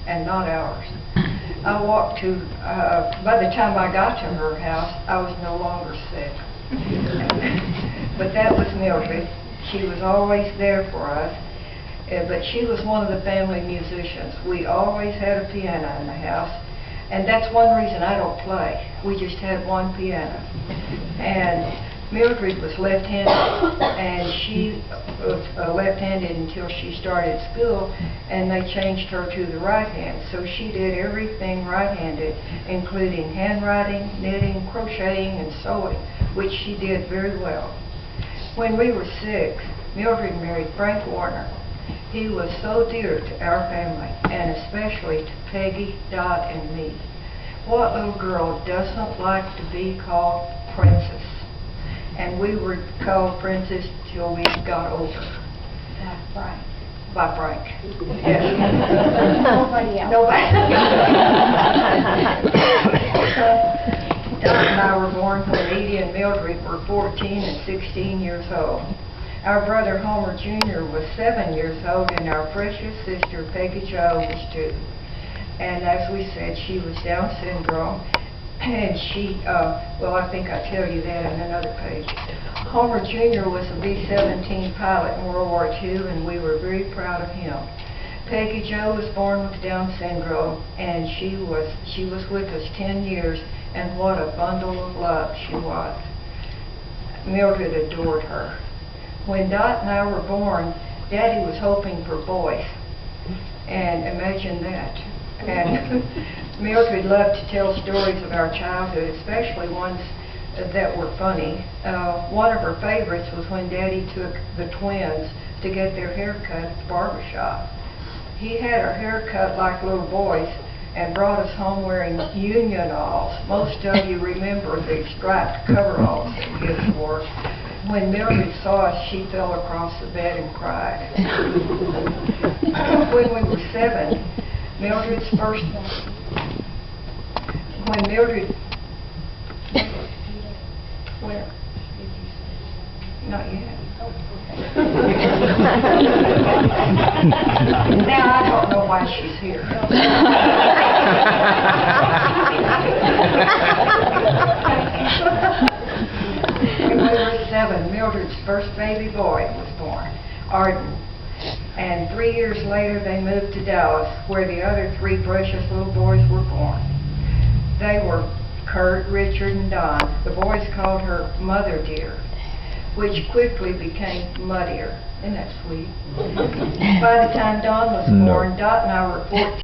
and not ours. I walked to, by the time I got to her house, I was no longer sick. But that was Mildred. She was always there for us, but she was one of the family musicians. We always had a piano in the house, and that's one reason I don't play. We just had one piano. And Mildred was left-handed, and she was left-handed until she started school, and they changed her to the right hand. So she did everything right-handed, including handwriting, knitting, crocheting, and sewing, which she did very well. When we were 6, Mildred married Frank Warner. He was so dear to our family, and especially to Peggy, Dot, and me. What little girl doesn't like to be called Princess? And we were called Princess till we got older. Frank. By Frank. Yes. Nobody else. Nobody. Dot and I were born when Edie and Mildred were 14 and 16 years old. Our brother Homer Jr. was 7 years old, and our precious sister Peggy Jo was 2. And as we said, she was Down syndrome. And she, well, I think I tell you that in another page. Homer Jr. was a B-17 pilot in World War II, and we were very proud of him. Peggy Jo was born with Down syndrome, and she was with us 10 years, and what a bundle of love she was. Mildred adored her. When Dot and I were born, Daddy was hoping for boys, and imagine that. And Mildred loved to tell stories of our childhood, especially ones that were funny. One of her favorites was when Daddy took the twins to get their hair cut at the barber shop. He had our hair cut like little boys and brought us home wearing union-alls. Most of you remember the striped coveralls that kids wore. When Mildred saw us, she fell across the bed and cried. When we were 7, Mildred's first, when Mildred, where? Not yet. Now I don't know why she's here. When we were 7, Mildred's first baby boy was born, Arden. And 3 years later, they moved to Dallas, where the other 3 precious little boys were born. They were Kurt, Richard, and Don. The boys called her Mother Dear, which quickly became Muddier. Isn't that sweet? By the time Don was born, Dot and I were 14.